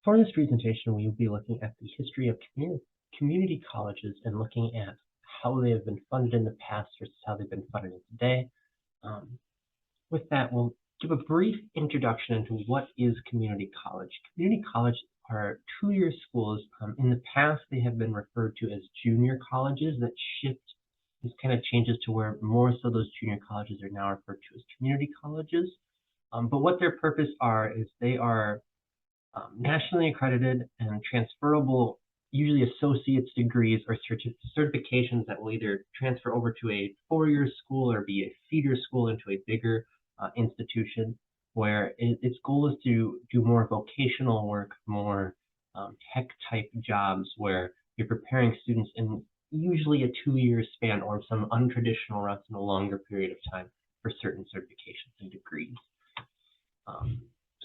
For this presentation, we will be looking at the history of community colleges and looking at how they have been funded in the past versus how they've been funded today. With that, we'll give a brief introduction into what is community college. Community college are two-year schools. In the past, they have been referred to as junior colleges. That shift this kind of changes to where more so those junior colleges are now referred to as community colleges. But what their purpose is they are nationally accredited and transferable, usually associate's degrees or certifications that will either transfer over to a four-year school or be a feeder school into a bigger institution, where its goal is to do more vocational work, more tech-type jobs, where you're preparing students in usually a two-year span or some untraditional routes in a longer period of time for certain certifications and degrees.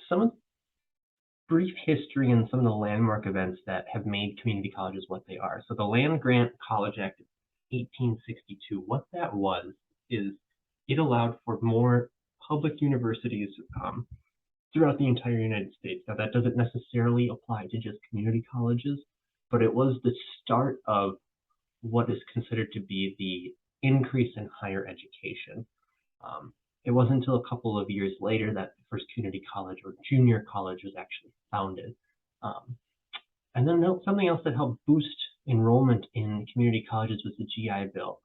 Some of brief history and some of the landmark events that have made community colleges what they are. So the Land Grant College Act of 1862, what that was is it allowed for more public universities throughout the entire United States. Now that doesn't necessarily apply to just community colleges, but it was the start of what is considered to be the increase in higher education. It wasn't until a couple of years later that the first community college or junior college was actually founded. And then something else that helped boost enrollment in community colleges was the GI Bill.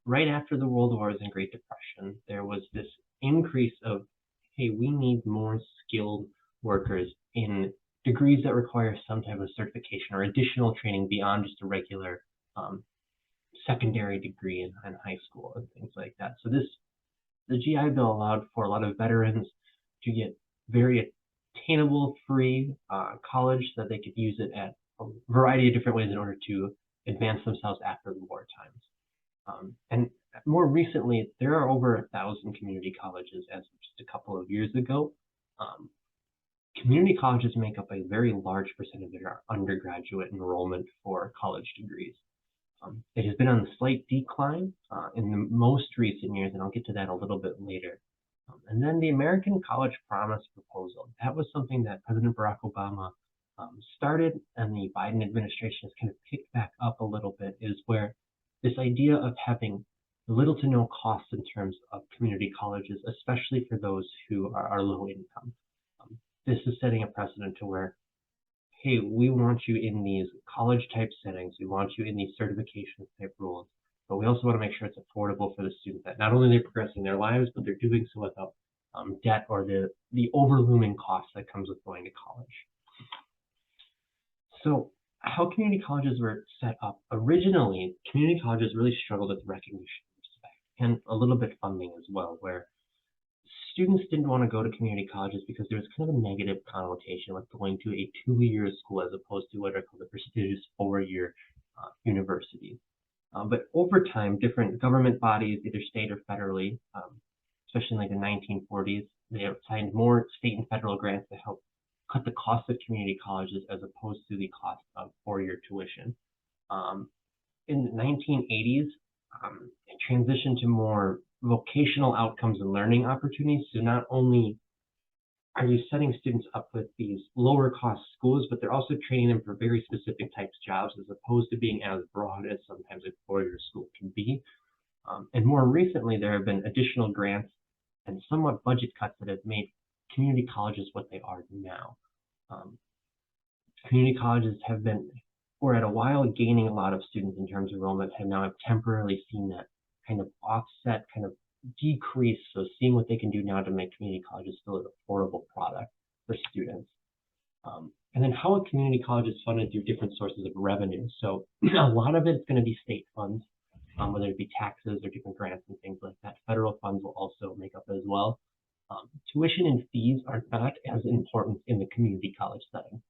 Right after the World Wars and Great Depression, there was this increase of, hey, we need more skilled workers in degrees that require some type of certification or additional training beyond just a regular secondary degree in high school and things like that. So the GI Bill allowed for a lot of veterans to get very attainable, free college so that they could use it at a variety of different ways in order to advance themselves after the war times. And more recently, there are over 1,000 community colleges as of just a couple of years ago. Community colleges make up a very large percentage of our undergraduate enrollment for college degrees. It has been on a slight decline in the most recent years, and I'll get to that a little bit later. And then the American College Promise proposal, that was something that President Barack Obama started, and the Biden administration has kind of picked back up a little bit, is where this idea of having little to no cost in terms of community colleges, especially for those who are low income. This is setting a precedent to where, hey, we want you in these college type settings, we want you in these certification type roles, but we also want to make sure it's affordable for the students, that not only they're progressing their lives, but they're doing so without debt or the overlooming cost that comes with going to college. So how community colleges were set up? Originally, community colleges really struggled with recognition, respect, and a little bit funding as well, where students didn't want to go to community colleges because there was kind of a negative connotation with going to a two-year school as opposed to what are called the prestigious four-year universities. But over time, different government bodies, either state or federally, especially in like the 1940s, they assigned more state and federal grants to help cut the cost of community colleges as opposed to the cost of four-year tuition. In the 1980s, it transitioned to more vocational outcomes and learning opportunities. So not only are you setting students up with these lower cost schools, but they're also training them for very specific types of jobs as opposed to being as broad as sometimes a four-year school can be. And more recently, there have been additional grants and somewhat budget cuts that have made community colleges what they are now. Community colleges have been, for at a while, gaining a lot of students in terms of enrollment, have now temporarily seen that kind of offset, kind of decrease. So seeing what they can do now to make community colleges still an affordable product for students. And then how a community college is funded through different sources of revenue. So a lot of it's going to be state funds, whether it be taxes or different grants and things like that. Federal funds will also make up as well. Tuition and fees are not as important in the community college setting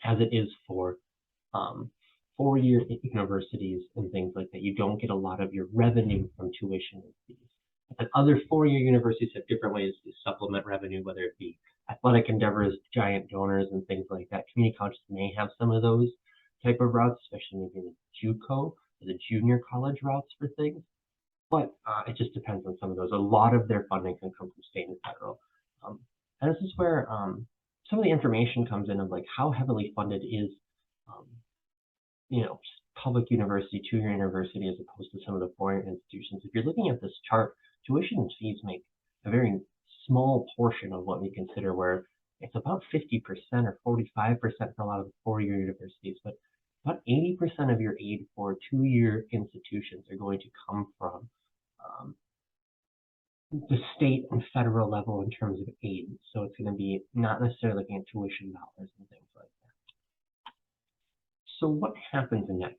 as it is for four-year universities and things like that. You don't get a lot of your revenue from tuition and fees. But other four-year universities have different ways to supplement revenue, whether it be athletic endeavors, giant donors, and things like that. Community colleges may have some of those type of routes, especially maybe the JUCO, or the junior college routes for things. But it just depends on some of those. A lot of their funding can come from state and federal. And this is where some of the information comes in of like how heavily funded is, um, public university, two-year university, as opposed to some of the foreign institutions. If you're looking at this chart, tuition and fees make a very small portion of what we consider, where it's about 50% or 45% for a lot of the four-year universities, but about 80% of your aid for two-year institutions are going to come from um, the state and federal level in terms of aid. So it's going to be not necessarily looking at tuition dollars and things like that. So what happens next?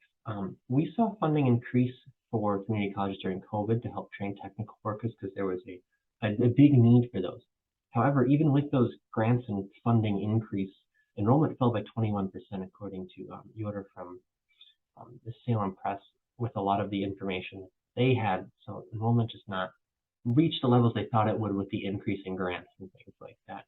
We saw funding increase for community colleges during COVID to help train technical workers because there was a big need for those. However, even with those grants and funding increase, enrollment fell by 21%, according to Yoder from the Salem Press, with a lot of the information they had. So enrollment just not reached the levels they thought it would with the increase in grants and things like that.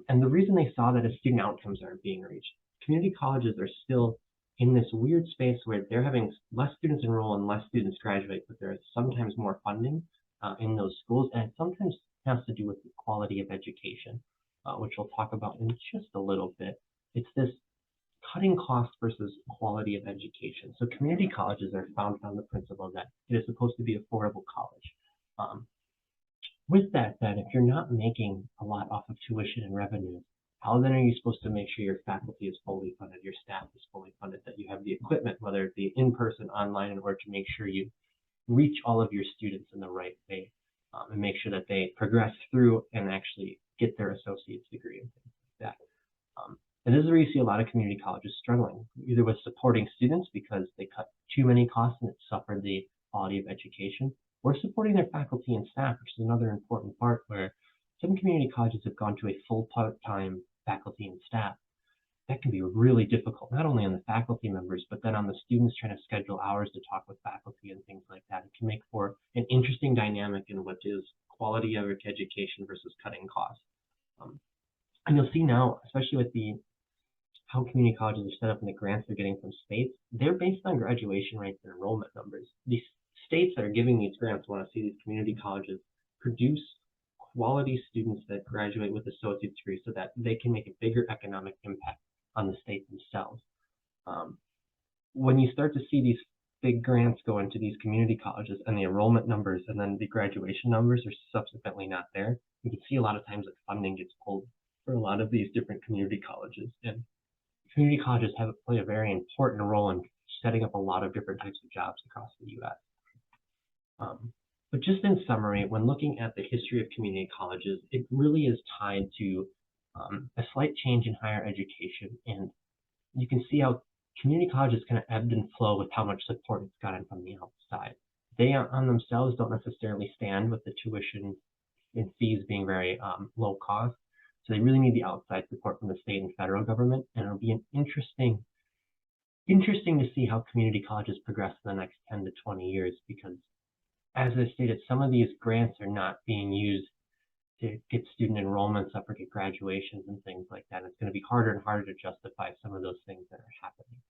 And the reason they saw that is student outcomes aren't being reached. Community colleges are still in this weird space where they're having less students enroll and less students graduate, but there is sometimes more funding in those schools, and it sometimes has to do with the quality of education, which we'll talk about in just a little bit. It's this cutting costs versus quality of education. So community colleges are founded on the principle that it is supposed to be affordable college. With that, then, if you're not making a lot off of tuition and revenue, how then are you supposed to make sure your faculty is fully funded, your staff is fully funded, that you have the equipment, whether it be in person, online, in order to make sure you reach all of your students in the right way, and make sure that they progress through and actually get their associate's degree and things like that. And this is where you see a lot of community colleges struggling, either with supporting students because they cut too many costs and it suffered the quality of education, or supporting their faculty and staff, which is another important part where some community colleges have gone to a full part-time faculty and staff. That can be really difficult, not only on the faculty members, but then on the students trying to schedule hours to talk with faculty and things like that. It can make for an interesting dynamic in what is quality of education versus cutting costs. And you'll see now, especially with how community colleges are set up and the grants they're getting from states, they're based on graduation rates and enrollment numbers. These states that are giving these grants want to see these community colleges produce quality students that graduate with associate's degrees so that they can make a bigger economic impact on the state themselves. When you start to see these big grants go into these community colleges and the enrollment numbers and then the graduation numbers are subsequently not there, you can see a lot of times that funding gets pulled for a lot of these different community colleges. And community colleges play a very important role in setting up a lot of different types of jobs across the U.S. But just in summary, when looking at the history of community colleges, it really is tied to a slight change in higher education. And you can see how community colleges kind of ebbed and flow with how much support it's gotten from the outside. They on themselves don't necessarily stand with the tuition and fees being very low cost. So they really need the outside support from the state and federal government. And it'll be an interesting to see how community colleges progress in the next 10 to 20 years, because as I stated, some of these grants are not being used to get student enrollments up or get graduations and things like that. It's going to be harder and harder to justify some of those things that are happening.